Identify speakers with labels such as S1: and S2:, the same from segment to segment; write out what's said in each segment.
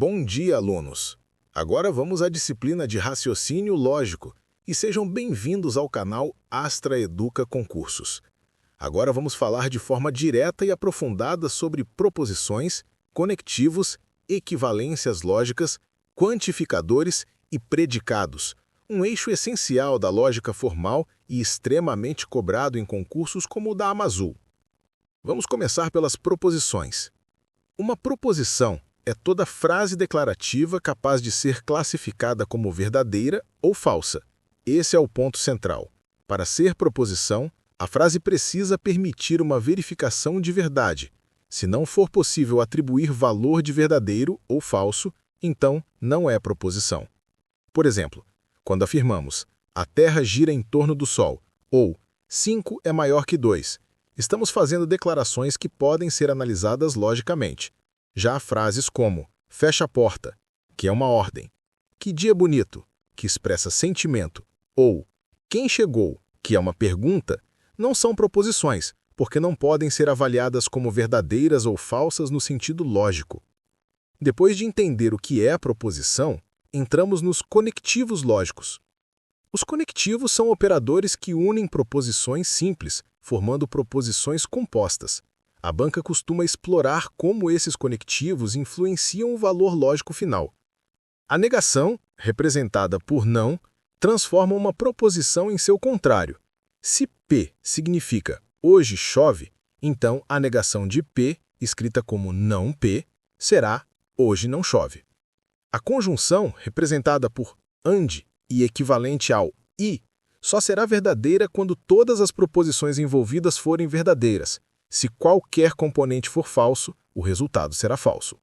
S1: Bom dia, alunos! Agora vamos à disciplina de raciocínio lógico e sejam bem-vindos ao canal Astra Educa Concursos. Agora vamos falar de forma direta e aprofundada sobre proposições, conectivos, equivalências lógicas, quantificadores e predicados, um eixo essencial da lógica formal e extremamente cobrado em concursos como o da Amazul. Vamos começar pelas proposições. Uma proposição é toda frase declarativa capaz de ser classificada como verdadeira ou falsa. Esse é o ponto central. Para ser proposição, a frase precisa permitir uma verificação de verdade. Se não for possível atribuir valor de verdadeiro ou falso, então não é proposição. Por exemplo, quando afirmamos "a Terra gira em torno do Sol" ou "5 é maior que 2", estamos fazendo declarações que podem ser analisadas logicamente. Já frases como "fecha a porta", que é uma ordem, "que dia bonito", que expressa sentimento, ou "quem chegou", que é uma pergunta, não são proposições, porque não podem ser avaliadas como verdadeiras ou falsas no sentido lógico. Depois de entender o que é proposição, entramos nos conectivos lógicos. Os conectivos são operadores que unem proposições simples, formando proposições compostas. A banca costuma explorar como esses conectivos influenciam o valor lógico final. A negação, representada por não, transforma uma proposição em seu contrário. Se P significa "hoje chove", então a negação de P, escrita como não P, será "hoje não chove". A conjunção, representada por "and" e equivalente ao "e", só será verdadeira quando todas as proposições envolvidas forem verdadeiras. Se qualquer componente for falso, o resultado será falso.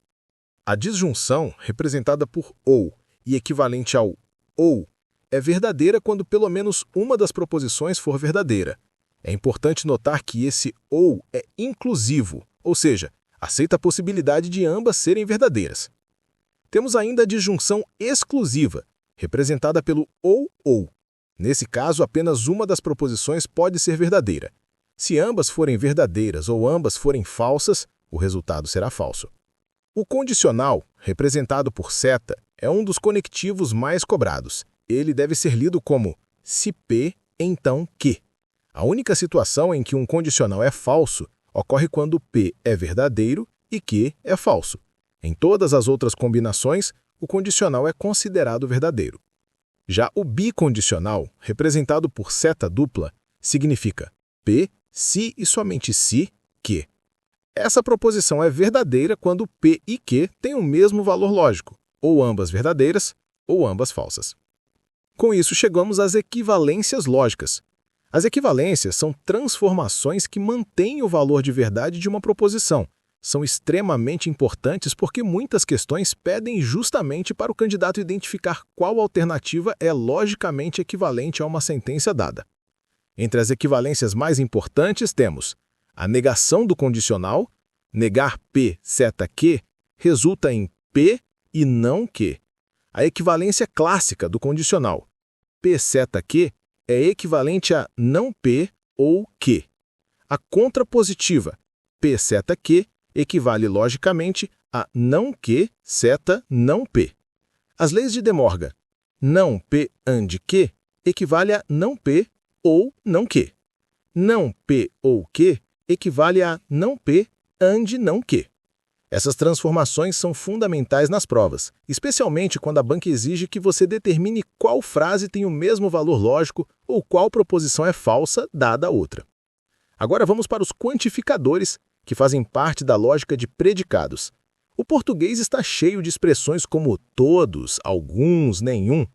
S1: A disjunção, representada por "ou" e equivalente ao "ou", é verdadeira quando pelo menos uma das proposições for verdadeira. É importante notar que esse "ou" é inclusivo, ou seja, aceita a possibilidade de ambas serem verdadeiras. Temos ainda a disjunção exclusiva, representada pelo "ou". Nesse caso, apenas uma das proposições pode ser verdadeira. Se ambas forem verdadeiras ou ambas forem falsas, o resultado será falso. O condicional, representado por seta, é um dos conectivos mais cobrados. Ele deve ser lido como "se P, então que". A única situação em que um condicional é falso ocorre quando P é verdadeiro e que é falso. Em todas as outras combinações, o condicional é considerado verdadeiro. Já o bicondicional, representado por seta dupla, significa P, se e somente se, que. Essa proposição é verdadeira quando P e Q têm o mesmo valor lógico, ou ambas verdadeiras ou ambas falsas. Com isso, chegamos às equivalências lógicas. As equivalências são transformações que mantêm o valor de verdade de uma proposição. São extremamente importantes porque muitas questões pedem justamente para o candidato identificar qual alternativa é logicamente equivalente a uma sentença dada. Entre as equivalências mais importantes temos a negação do condicional. Negar P seta Q resulta em P e não Q. A equivalência clássica do condicional P seta Q é equivalente a não P ou Q. A contrapositiva P seta Q equivale logicamente a não Q seta não P. As leis de De Morgan, não P and Q equivale a não P ou não Q. Não P ou Q equivale a não P and não Q. Essas transformações são fundamentais nas provas, especialmente quando a banca exige que você determine qual frase tem o mesmo valor lógico ou qual proposição é falsa dada a outra. Agora vamos para os quantificadores, que fazem parte da lógica de predicados. O português está cheio de expressões como todos, alguns, nenhum,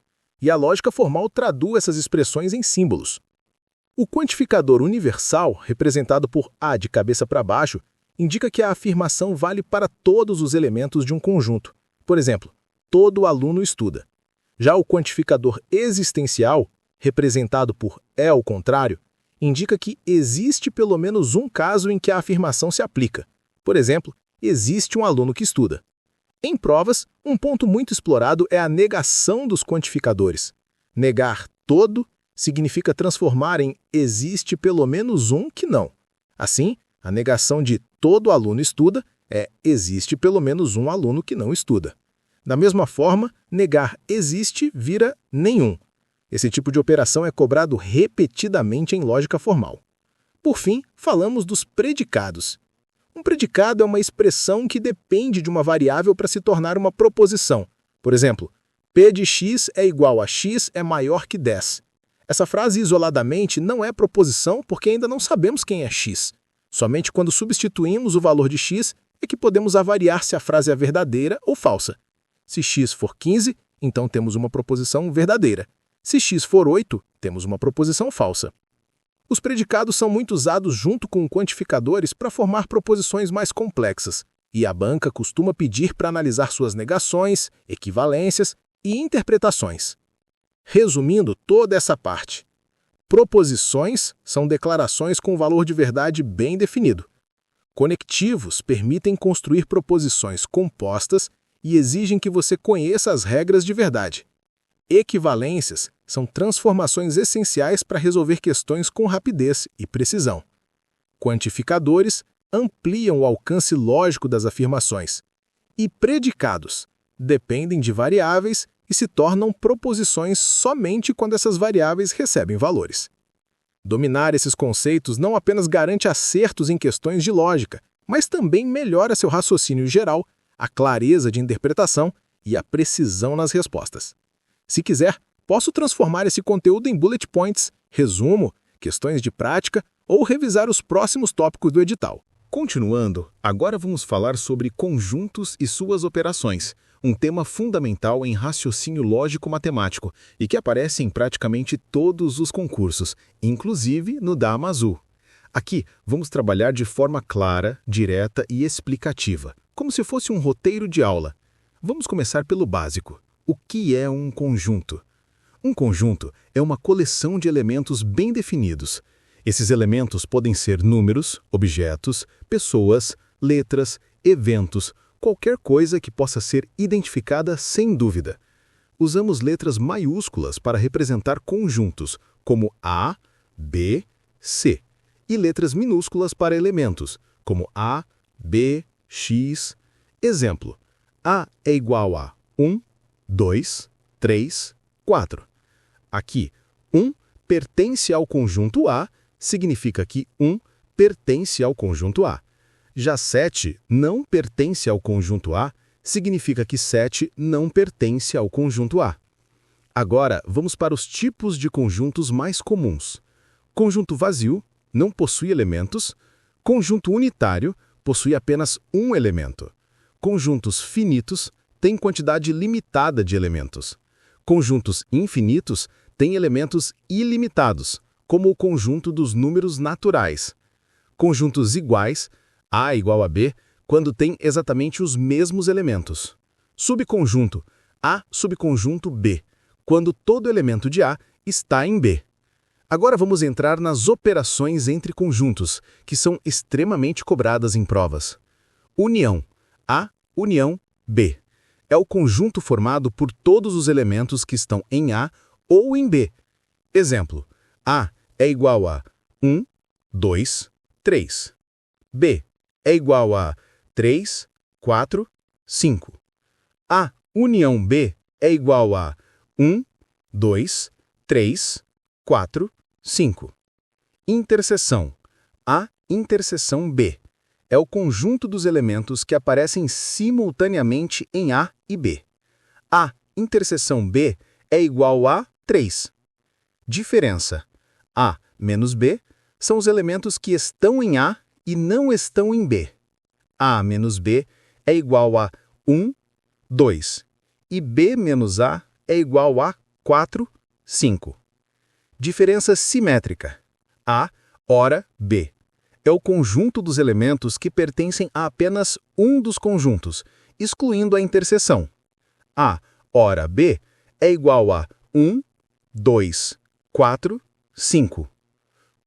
S1: e a lógica formal traduz essas expressões em símbolos. O quantificador universal, representado por A de cabeça para baixo, indica que a afirmação vale para todos os elementos de um conjunto. Por exemplo, todo aluno estuda. Já o quantificador existencial, representado por E ao contrário, indica que existe pelo menos um caso em que a afirmação se aplica. Por exemplo, existe um aluno que estuda. Em provas, um ponto muito explorado é a negação dos quantificadores. Negar todo significa transformar em existe pelo menos um que não. Assim, a negação de todo aluno estuda é existe pelo menos um aluno que não estuda. Da mesma forma, negar existe vira nenhum. Esse tipo de operação é cobrado repetidamente em lógica formal. Por fim, falamos dos predicados. Um predicado é uma expressão que depende de uma variável para se tornar uma proposição. Por exemplo, P de x é igual a x é maior que 10. Essa frase isoladamente não é proposição porque ainda não sabemos quem é x. Somente quando substituímos o valor de x é que podemos avaliar se a frase é verdadeira ou falsa. Se x for 15, então temos uma proposição verdadeira. Se x for 8, temos uma proposição falsa. Os predicados são muito usados junto com quantificadores para formar proposições mais complexas, e a banca costuma pedir para analisar suas negações, equivalências e interpretações. Resumindo toda essa parte, proposições são declarações com valor de verdade bem definido. Conectivos permitem construir proposições compostas e exigem que você conheça as regras de verdade. Equivalências são transformações essenciais para resolver questões com rapidez e precisão. Quantificadores ampliam o alcance lógico das afirmações. E predicados dependem de variáveis e se tornam proposições somente quando essas variáveis recebem valores. Dominar esses conceitos não apenas garante acertos em questões de lógica, mas também melhora seu raciocínio geral, a clareza de interpretação e a precisão nas respostas. Se quiser, posso transformar esse conteúdo em bullet points, resumo, questões de prática ou revisar os próximos tópicos do edital. Continuando, agora vamos falar sobre conjuntos e suas operações, um tema fundamental em raciocínio lógico-matemático e que aparece em praticamente todos os concursos, inclusive no da Amazul. Aqui, vamos trabalhar de forma clara, direta e explicativa, como se fosse um roteiro de aula. Vamos começar pelo básico. O que é um conjunto? Um conjunto é uma coleção de elementos bem definidos. Esses elementos podem ser números, objetos, pessoas, letras, eventos, qualquer coisa que possa ser identificada sem dúvida. Usamos letras maiúsculas para representar conjuntos, como A, B, C, e letras minúsculas para elementos, como A, B, X. Exemplo: A é igual a 1, 2, 3, 4. Aqui, 1 pertence ao conjunto A, significa que 1 pertence ao conjunto A. Já 7 não pertence ao conjunto A, significa que 7 não pertence ao conjunto A. Agora, vamos para os tipos de conjuntos mais comuns. Conjunto vazio não possui elementos. Conjunto unitário possui apenas um elemento. Conjuntos finitos têm quantidade limitada de elementos. Conjuntos infinitos têm elementos ilimitados, como o conjunto dos números naturais. Conjuntos iguais, A igual a B, quando tem exatamente os mesmos elementos. Subconjunto, A subconjunto B, quando todo elemento de A está em B. Agora vamos entrar nas operações entre conjuntos, que são extremamente cobradas em provas. União, A união B. É o conjunto formado por todos os elementos que estão em A ou em B. Exemplo: A é igual a 1, 2, 3. B é igual a 3, 4, 5. A união B é igual a 1, 2, 3, 4, 5. Interseção. A interseção B é o conjunto dos elementos que aparecem simultaneamente em A e B. A interseção B é igual a 3. Diferença. A menos B são os elementos que estão em A e não estão em B. A menos B é igual a 1, 2. E B menos A é igual a 4, 5. Diferença simétrica. A ora B é o conjunto dos elementos que pertencem a apenas um dos conjuntos, excluindo a interseção. A ora B é igual a 1, 2, 4, 5.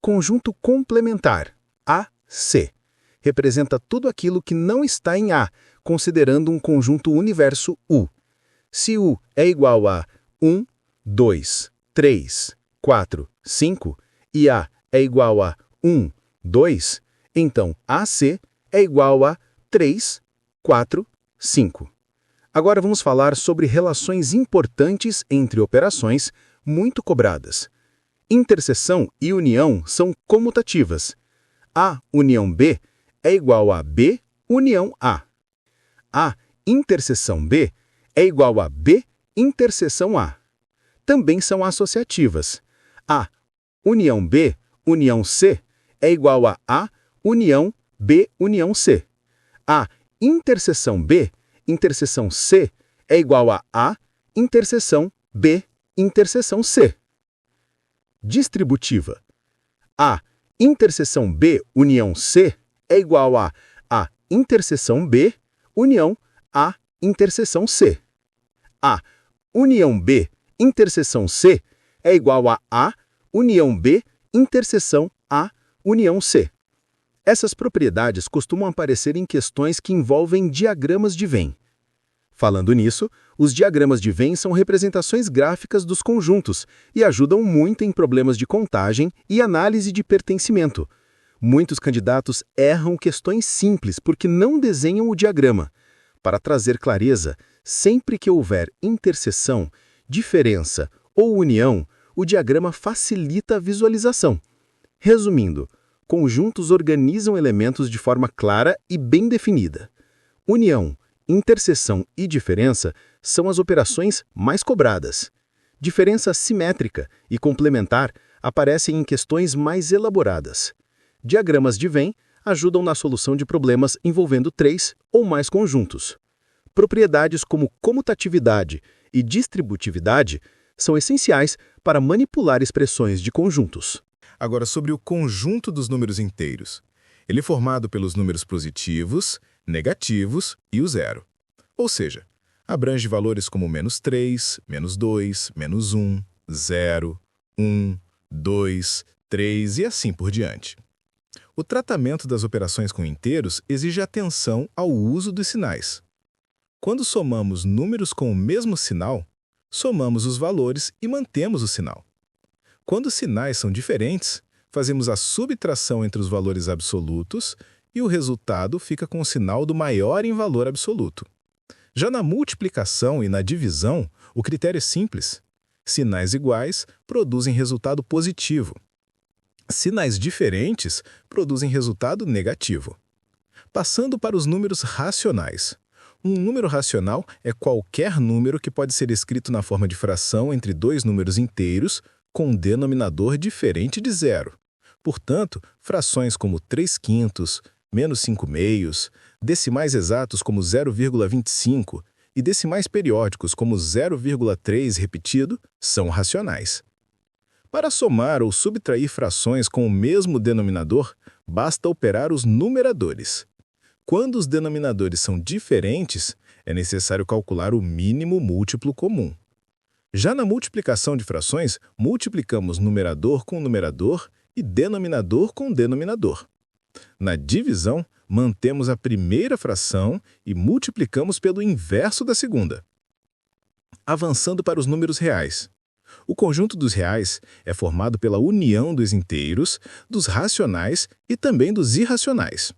S1: Conjunto complementar, AC, representa tudo aquilo que não está em A, considerando um conjunto universo U. Se U é igual a 1, 2, 3, 4, 5 e A é igual a 1, 2, então AC é igual a 3, 4, 5.
S2: Agora vamos falar sobre relações importantes entre operações muito cobradas. Interseção e união são comutativas. A união B é igual a B união A. A interseção B é igual a B interseção A. Também são associativas. A união B união C é igual a A união B união C. A interseção B interseção C é igual a A interseção B interseção C. Distributiva. A interseção B união C é igual a interseção B união A interseção C. A união B interseção C é igual a união B interseção A união C. Essas propriedades costumam aparecer em questões que envolvem diagramas de Venn. Falando nisso, os diagramas de Venn são representações gráficas dos conjuntos e ajudam muito em problemas de contagem e análise de pertencimento. Muitos candidatos erram questões simples porque não desenham o diagrama. Para trazer clareza, sempre que houver interseção, diferença ou união, o diagrama facilita a visualização. Resumindo, conjuntos organizam elementos de forma clara e bem definida. União, interseção e diferença são as operações mais cobradas. Diferença simétrica e complementar aparecem em questões mais elaboradas. Diagramas de Venn ajudam na solução de problemas envolvendo 3 ou mais conjuntos. Propriedades como comutatividade e distributividade são essenciais para manipular expressões de conjuntos.
S1: Agora, sobre o conjunto dos números inteiros. Ele é formado pelos números positivos, negativos e o zero. Ou seja, abrange valores como -3, -2, -1, 0, 1, 2, 3 e assim por diante. O tratamento das operações com inteiros exige atenção ao uso dos sinais. Quando somamos números com o mesmo sinal, somamos os valores e mantemos o sinal. Quando os sinais são diferentes, fazemos a subtração entre os valores absolutos e o resultado fica com o sinal do maior em valor absoluto. Já na multiplicação e na divisão, o critério é simples. Sinais iguais produzem resultado positivo. Sinais diferentes produzem resultado negativo. Passando para os números racionais. Um número racional é qualquer número que pode ser escrito na forma de fração entre dois números inteiros com um denominador diferente de zero. Portanto, frações como 3/5, -5/2, decimais exatos como 0,25 e decimais periódicos como 0,3 repetido são racionais. Para somar ou subtrair frações com o mesmo denominador, basta operar os numeradores. Quando os denominadores são diferentes, é necessário calcular o mínimo múltiplo comum. Já na multiplicação de frações, multiplicamos numerador com numerador e denominador com denominador. Na divisão, mantemos a primeira fração e multiplicamos pelo inverso da segunda. Avançando para os números reais. O conjunto dos reais é formado pela união dos inteiros, dos racionais e também dos irracionais.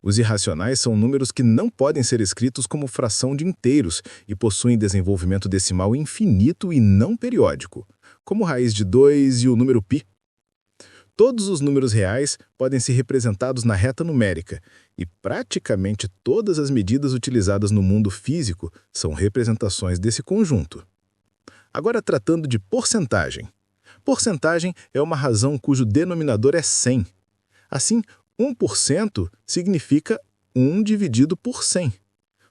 S1: Os irracionais são números que não podem ser escritos como fração de inteiros e possuem desenvolvimento decimal infinito e não periódico, como raiz de 2 e o número π. Todos os números reais podem ser representados na reta numérica, e praticamente todas as medidas utilizadas no mundo físico são representações desse conjunto. Agora, tratando de porcentagem. Porcentagem é uma razão cujo denominador é 100. Assim, 1% significa 1 dividido por 100.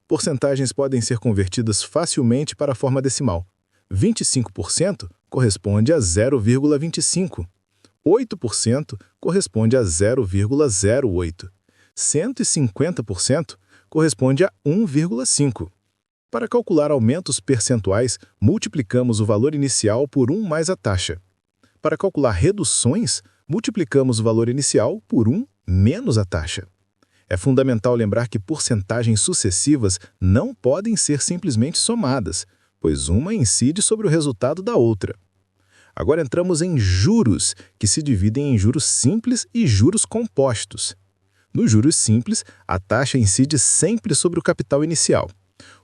S1: Porcentagens podem ser convertidas facilmente para a forma decimal. 25% corresponde a 0,25. 8% corresponde a 0,08. 150% corresponde a 1,5. Para calcular aumentos percentuais, multiplicamos o valor inicial por 1 mais a taxa. Para calcular reduções, multiplicamos o valor inicial por 1 menos a taxa. É fundamental lembrar que porcentagens sucessivas não podem ser simplesmente somadas, pois uma incide sobre o resultado da outra. Agora entramos em juros, que se dividem em juros simples e juros compostos. Nos juros simples, a taxa incide sempre sobre o capital inicial.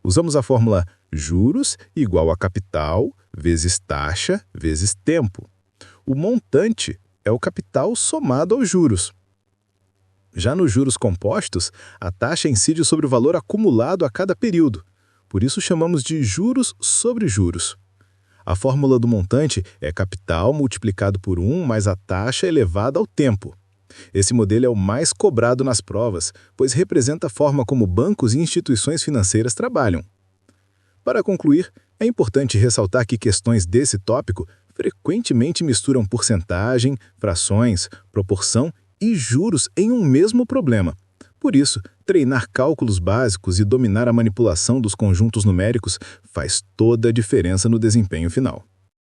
S1: Usamos a fórmula juros igual a capital vezes taxa vezes tempo. O montante é o capital somado aos juros. Já nos juros compostos, a taxa incide sobre o valor acumulado a cada período. Por isso chamamos de juros sobre juros. A fórmula do montante é capital multiplicado por 1 mais a taxa elevada ao tempo. Esse modelo é o mais cobrado nas provas, pois representa a forma como bancos e instituições financeiras trabalham. Para concluir, é importante ressaltar que questões desse tópico frequentemente misturam porcentagem, frações, proporção e juros em um mesmo problema. Por isso, treinar cálculos básicos e dominar a manipulação dos conjuntos numéricos faz toda a diferença no desempenho final.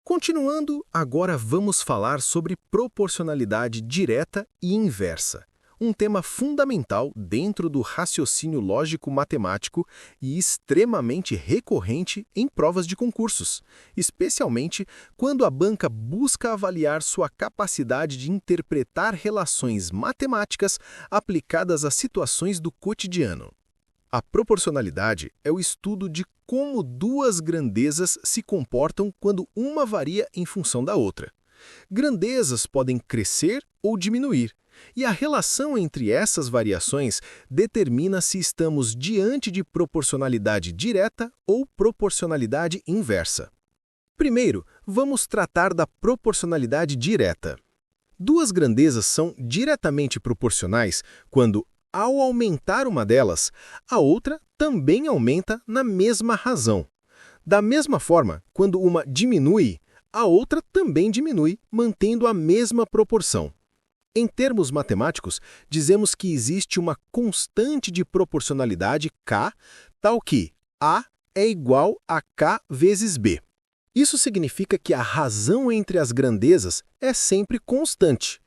S2: Continuando, agora vamos falar sobre proporcionalidade direta e inversa, um tema fundamental dentro do raciocínio lógico-matemático e extremamente recorrente em provas de concursos, especialmente quando a banca busca avaliar sua capacidade de interpretar relações matemáticas aplicadas a situações do cotidiano. A proporcionalidade é o estudo de como duas grandezas se comportam quando uma varia em função da outra. Grandezas podem crescer ou diminuir, e a relação entre essas variações determina se estamos diante de proporcionalidade direta ou proporcionalidade inversa. Primeiro, vamos tratar da proporcionalidade direta. Duas grandezas são diretamente proporcionais quando, ao aumentar uma delas, a outra também aumenta na mesma razão. Da mesma forma, quando uma diminui, a outra também diminui, mantendo a mesma proporção. Em termos matemáticos, dizemos que existe uma constante de proporcionalidade K, tal que A é igual a K vezes B. Isso significa que a razão entre as grandezas é sempre constante.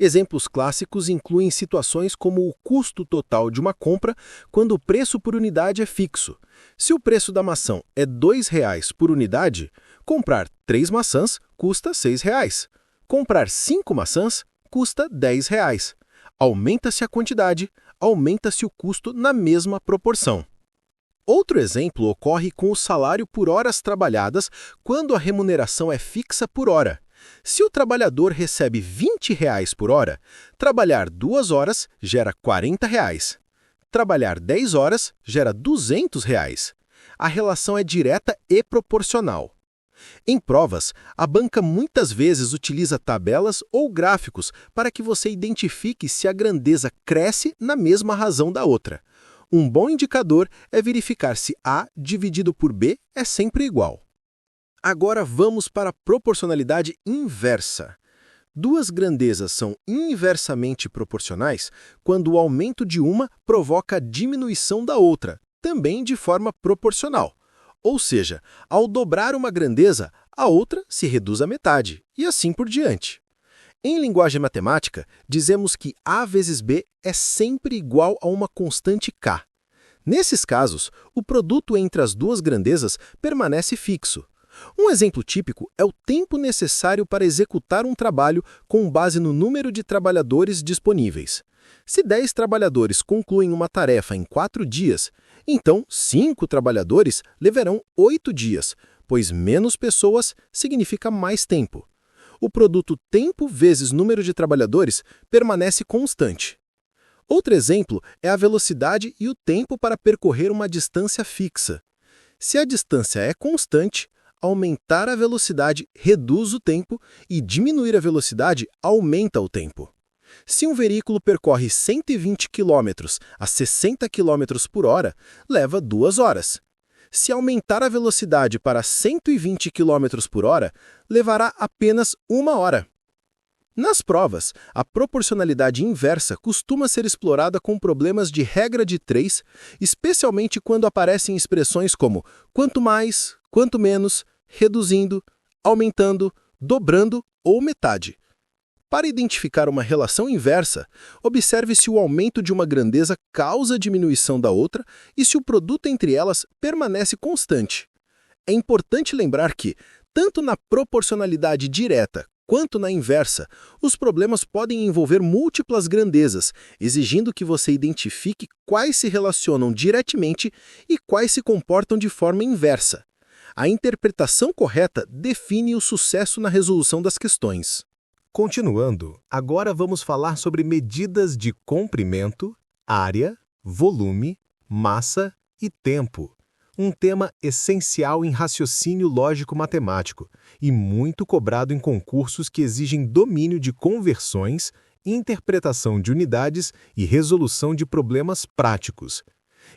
S2: Exemplos clássicos incluem situações como o custo total de uma compra quando o preço por unidade é fixo. Se o preço da maçã é R$ 2,00 por unidade, comprar 3 maçãs custa R$ 6,00. Comprar 5 maçãs custa R$ 10,00. Aumenta-se a quantidade, aumenta-se o custo na mesma proporção. Outro exemplo ocorre com o salário por horas trabalhadas quando a remuneração é fixa por hora. Se o trabalhador recebe R$ 20,00 por hora, trabalhar 2 horas gera R$ 40,00. Trabalhar 10 horas gera R$ 200,00. A relação é direta e proporcional. Em provas, a banca muitas vezes utiliza tabelas ou gráficos para que você identifique se a grandeza cresce na mesma razão da outra. Um bom indicador é verificar se A dividido por B é sempre igual. Agora vamos para a proporcionalidade inversa. Duas grandezas são inversamente proporcionais quando o aumento de uma provoca a diminuição da outra, também de forma proporcional. Ou seja, ao dobrar uma grandeza, a outra se reduz à metade, e assim por diante. Em linguagem matemática, dizemos que A vezes B é sempre igual a uma constante K. Nesses casos, o produto entre as duas grandezas permanece fixo. Um exemplo típico é o tempo necessário para executar um trabalho com base no número de trabalhadores disponíveis. Se 10 trabalhadores concluem uma tarefa em 4 dias, então 5 trabalhadores levarão 8 dias, pois menos pessoas significa mais tempo. O produto tempo vezes número de trabalhadores permanece constante. Outro exemplo é a velocidade e o tempo para percorrer uma distância fixa. Se a distância é constante, aumentar a velocidade reduz o tempo e diminuir a velocidade aumenta o tempo. Se um veículo percorre 120 km a 60 km por hora, leva 2 horas. Se aumentar a velocidade para 120 km por hora, levará apenas 1 hora. Nas provas, a proporcionalidade inversa costuma ser explorada com problemas de regra de 3, especialmente quando aparecem expressões como quanto mais, quanto menos, reduzindo, aumentando, dobrando ou metade. Para identificar uma relação inversa, observe se o aumento de uma grandeza causa diminuição da outra e se o produto entre elas permanece constante. É importante lembrar que, tanto na proporcionalidade direta Enquanto na inversa, os problemas podem envolver múltiplas grandezas, exigindo que você identifique quais se relacionam diretamente e quais se comportam de forma inversa. A interpretação correta define o sucesso na resolução das questões.
S1: Continuando, agora vamos falar sobre medidas de comprimento, área, volume, massa e tempo. Um tema essencial em raciocínio lógico-matemático e muito cobrado em concursos que exigem domínio de conversões, interpretação de unidades e resolução de problemas práticos.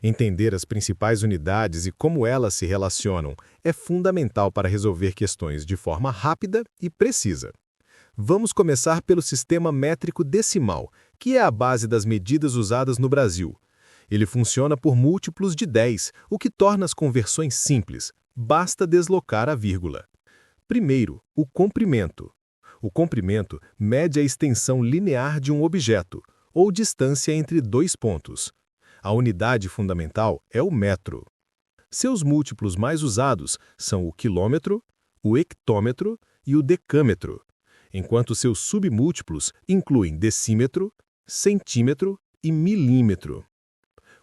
S1: Entender as principais unidades e como elas se relacionam é fundamental para resolver questões de forma rápida e precisa. Vamos começar pelo sistema métrico decimal, que é a base das medidas usadas no Brasil. Ele funciona por múltiplos de 10, o que torna as conversões simples. Basta deslocar a vírgula. Primeiro, o comprimento. O comprimento mede a extensão linear de um objeto, ou distância entre dois pontos. A unidade fundamental é o metro. Seus múltiplos mais usados são o quilômetro, o hectômetro e o decâmetro, enquanto seus submúltiplos incluem decímetro, centímetro e milímetro.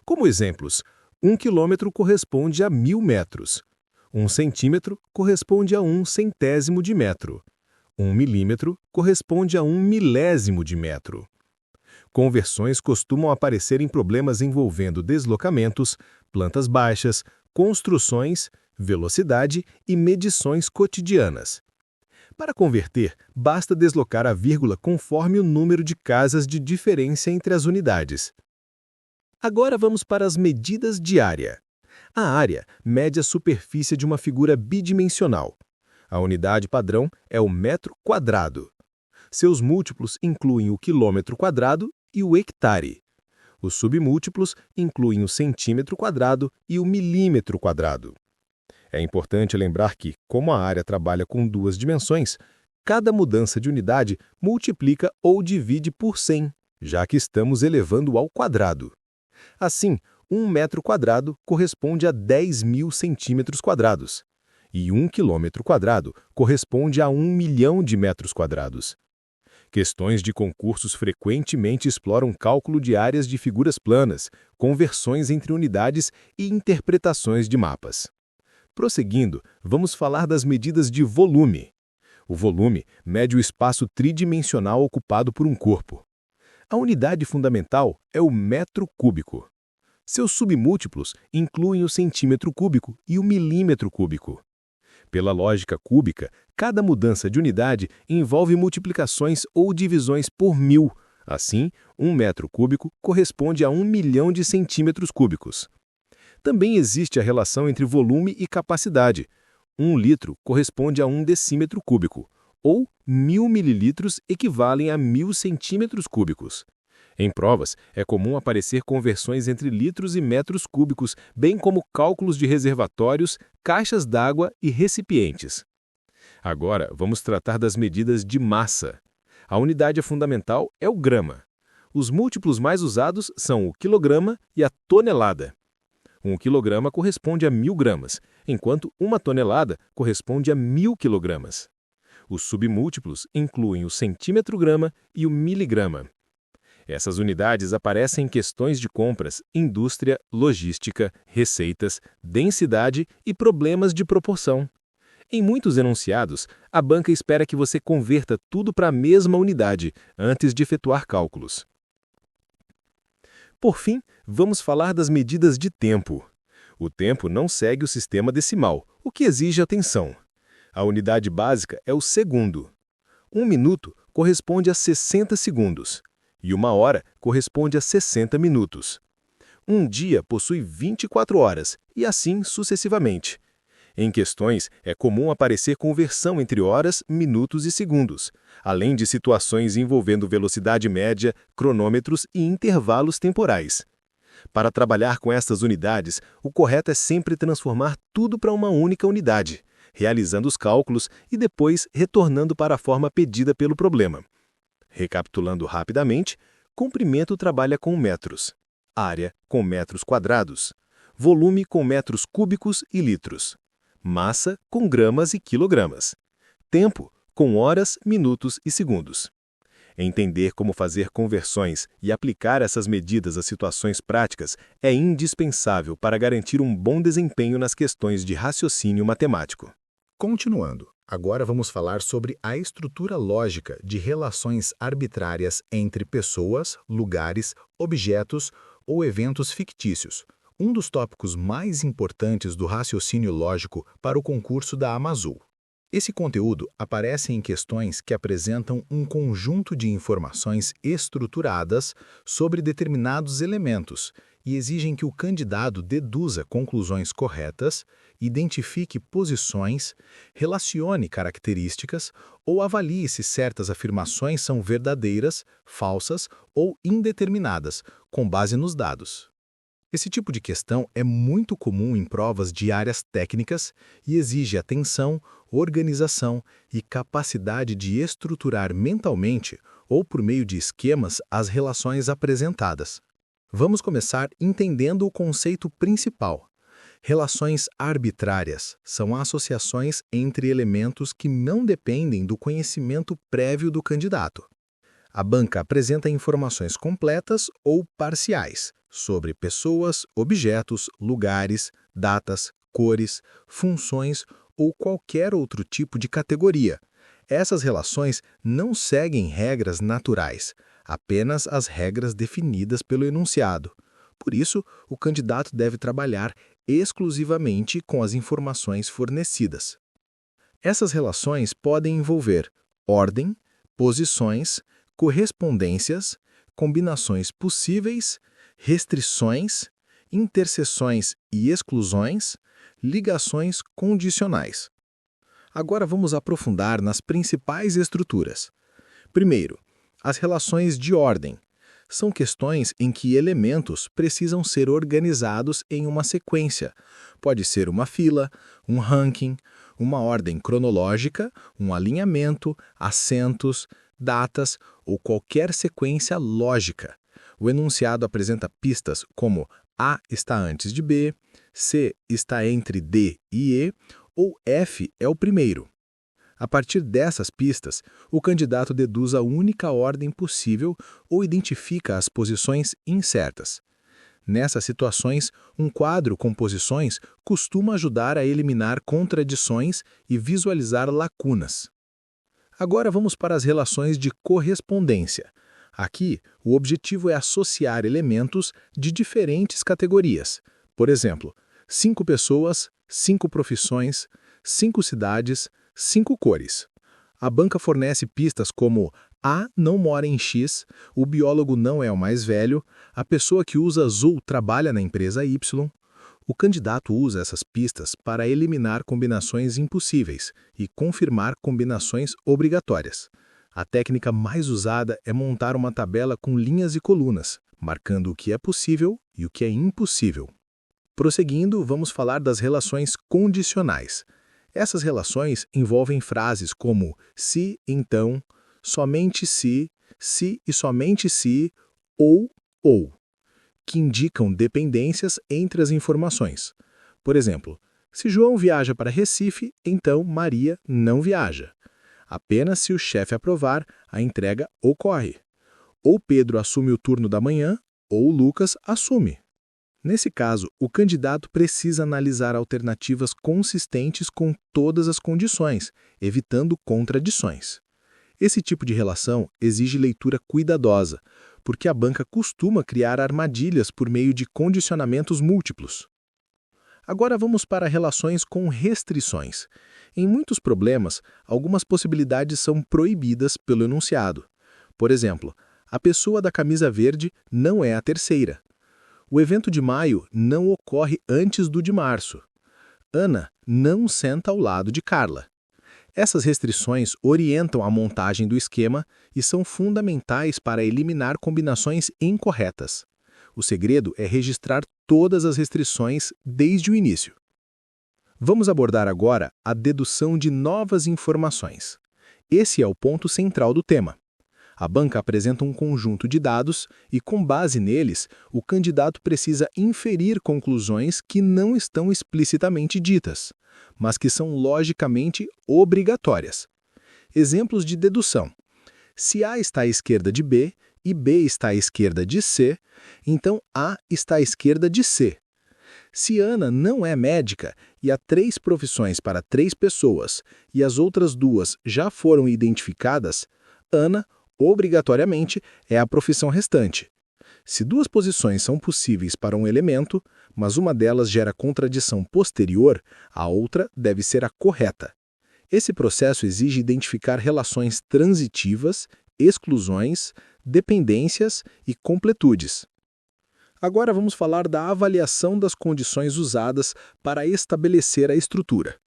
S1: Como exemplos, 1 quilômetro corresponde a 1000 metros, 1 centímetro corresponde a 1 centésimo de metro, 1 milímetro corresponde a 1 milésimo de metro. Conversões costumam aparecer em problemas envolvendo deslocamentos, plantas baixas, construções, velocidade e medições cotidianas. Para converter, basta deslocar a vírgula conforme o número de casas de diferença entre as unidades. Agora vamos para as medidas de área. A área mede a superfície de uma figura bidimensional. A unidade padrão é o metro quadrado. Seus múltiplos incluem o quilômetro quadrado e o hectare. Os submúltiplos incluem o centímetro quadrado e o milímetro quadrado. É importante lembrar que, como a área trabalha com duas dimensões, cada mudança de unidade multiplica ou divide por 100, já que estamos elevando ao quadrado. Assim, 1 metro quadrado corresponde a 10.000 centímetros quadrados, e 1 quilômetro quadrado corresponde a 1 milhão de metros quadrados. Questões de concursos frequentemente exploram cálculo de áreas de figuras planas, conversões entre unidades e interpretações de mapas. Prosseguindo, vamos falar das medidas de volume. O volume mede o espaço tridimensional ocupado por um corpo. A unidade fundamental é o metro cúbico. Seus submúltiplos incluem o centímetro cúbico e o milímetro cúbico. Pela lógica cúbica, cada mudança de unidade envolve multiplicações ou divisões por 1000. Assim, 1 metro cúbico corresponde a 1 milhão de centímetros cúbicos. Também existe a relação entre volume e capacidade. 1 litro corresponde a 1 decímetro cúbico, ou 1000 mililitros equivalem a 1000 centímetros cúbicos. Em provas, é comum aparecer conversões entre litros e metros cúbicos, bem como cálculos de reservatórios, caixas d'água e recipientes. Agora, vamos tratar das medidas de massa. A unidade fundamental é o grama. Os múltiplos mais usados são o quilograma e a tonelada. 1 quilograma corresponde a 1000 gramas, enquanto 1 tonelada corresponde a 1000 quilogramas. Os submúltiplos incluem o centímetro-grama e o miligrama. Essas unidades aparecem em questões de compras, indústria, logística, receitas, densidade e problemas de proporção. Em muitos enunciados, a banca espera que você converta tudo para a mesma unidade antes de efetuar cálculos. Por fim, vamos falar das medidas de tempo. O tempo não segue o sistema decimal, o que exige atenção. A unidade básica é o segundo. 1 minuto corresponde a 60 segundos. E 1 hora corresponde a 60 minutos. Um dia possui 24 horas, e assim sucessivamente. Em questões, é comum aparecer conversão entre horas, minutos e segundos, além de situações envolvendo velocidade média, cronômetros e intervalos temporais. Para trabalhar com estas unidades, o correto é sempre transformar tudo para uma única unidade, realizando os cálculos e depois retornando para a forma pedida pelo problema. Recapitulando rapidamente, comprimento trabalha com metros, área com metros quadrados, volume com metros cúbicos e litros, massa com gramas e quilogramas, tempo
S3: com horas, minutos e segundos. Entender como fazer conversões e aplicar essas medidas a situações práticas é indispensável para garantir um bom desempenho nas questões de raciocínio matemático.
S2: Continuando, agora vamos falar sobre a estrutura lógica de relações arbitrárias entre pessoas, lugares, objetos ou eventos fictícios, um dos tópicos mais importantes do raciocínio lógico para o concurso da Amazul. Esse conteúdo aparece em questões que apresentam um conjunto de informações estruturadas sobre determinados elementos e exigem que o candidato deduza conclusões corretas, identifique posições, relacione características ou avalie se certas afirmações são verdadeiras, falsas ou indeterminadas, com base nos dados. Esse tipo de questão é muito comum em provas de áreas técnicas e exige atenção, organização e capacidade de estruturar mentalmente ou por meio de esquemas as relações apresentadas. Vamos começar entendendo o conceito principal. Relações arbitrárias são associações entre elementos que não dependem do conhecimento prévio do candidato. A banca apresenta informações completas ou parciais sobre pessoas, objetos, lugares, datas, cores, funções ou qualquer outro tipo de categoria. Essas relações não seguem regras naturais, apenas as regras definidas pelo enunciado. Por isso, o candidato deve trabalhar exclusivamente com as informações fornecidas. Essas relações podem envolver ordem, posições, correspondências, combinações possíveis, restrições, interseções e exclusões, ligações condicionais. Agora vamos aprofundar nas principais estruturas. Primeiro, as relações de ordem. São questões em que elementos precisam ser organizados em uma sequência. Pode ser uma fila, um ranking, uma ordem cronológica, um alinhamento, acentos, datas ou qualquer sequência lógica. O enunciado apresenta pistas como A está antes de B, C está entre D e E, ou F é o primeiro. A partir dessas pistas, o candidato deduz a única ordem possível ou identifica as posições incertas. Nessas situações, um quadro com posições costuma ajudar a eliminar contradições e visualizar lacunas. Agora vamos para as relações de correspondência. Aqui, o objetivo é associar elementos de diferentes categorias. Por exemplo, 5 pessoas, 5 profissões, 5 cidades, 5 cores. A banca fornece pistas como A não mora em X, o biólogo não é o mais velho, a pessoa que usa azul trabalha na empresa Y. O candidato usa essas pistas para eliminar combinações impossíveis e confirmar combinações obrigatórias. A técnica mais usada é montar uma tabela com linhas e colunas, marcando o que é possível e o que é impossível. Prosseguindo, vamos falar das relações condicionais. Essas relações envolvem frases como se, então, somente se e somente se, ou, que indicam dependências entre as informações. Por exemplo, se João viaja para Recife, então Maria não viaja. Apenas se o chefe aprovar, a entrega ocorre. Ou Pedro assume o turno da manhã, ou Lucas assume. Nesse caso, o candidato precisa analisar alternativas consistentes com todas as condições, evitando contradições. Esse tipo de relação exige leitura cuidadosa, porque a banca costuma criar armadilhas por meio de condicionamentos múltiplos. Agora vamos para relações com restrições. Em muitos problemas, algumas possibilidades são proibidas pelo enunciado. Por exemplo, a pessoa da camisa verde não é a terceira. O evento de maio não ocorre antes do de março. Ana não senta ao lado de Carla. Essas restrições orientam a montagem do esquema e são fundamentais para eliminar combinações incorretas. O segredo é registrar todas as restrições desde o início. Vamos abordar agora a dedução de novas informações. Esse é o ponto central do tema. A banca apresenta um conjunto de dados e, com base neles, o candidato precisa inferir conclusões que não estão explicitamente ditas, mas que são logicamente obrigatórias. Exemplos de dedução. Se A está à esquerda de B e B está à esquerda de C, então A está à esquerda de C. Se Ana não é médica e há 3 profissões para 3 pessoas e as outras 2 já foram identificadas, Ana, obrigatoriamente, é a profissão restante. Se 2 posições são possíveis para um elemento, mas uma delas gera contradição posterior, a outra deve ser a correta. Esse processo exige identificar relações transitivas, exclusões, dependências e completudes. Agora vamos falar da avaliação das condições usadas para estabelecer a estrutura.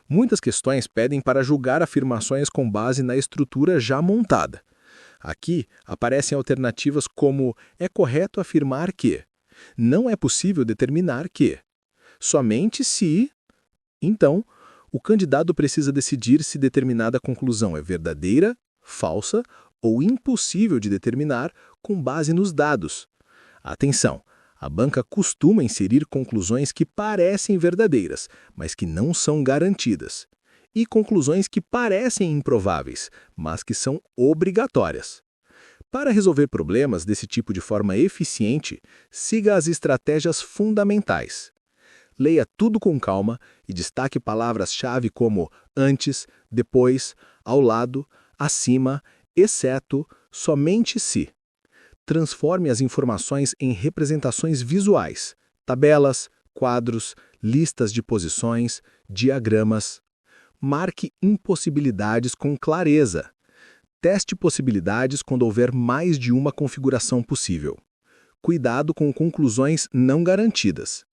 S2: Muitas questões pedem para julgar afirmações com base na estrutura já montada. Aqui aparecem alternativas como é correto afirmar que, não é possível determinar que, somente se. Então, o candidato precisa decidir se determinada conclusão é verdadeira, falsa ou impossível de determinar com base nos dados. Atenção! A banca costuma inserir conclusões que parecem verdadeiras, mas que não são garantidas, e conclusões que parecem improváveis, mas que são obrigatórias. Para resolver problemas desse tipo de forma eficiente, siga as estratégias fundamentais. Leia tudo com calma e destaque palavras-chave como antes, depois, ao lado, acima, exceto, somente se. Transforme as informações em representações visuais, tabelas, quadros, listas de posições, diagramas. Marque impossibilidades com clareza. Teste possibilidades quando houver mais de uma configuração possível. Cuidado com conclusões não garantidas.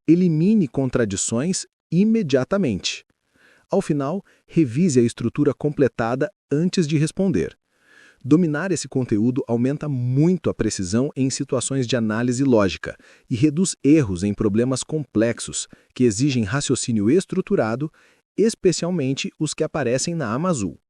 S2: Elimine contradições imediatamente. Ao final, revise a estrutura completada antes de responder. Dominar esse conteúdo aumenta muito a precisão em situações de análise lógica e reduz erros em problemas complexos que exigem raciocínio estruturado, especialmente os que aparecem na Amazul.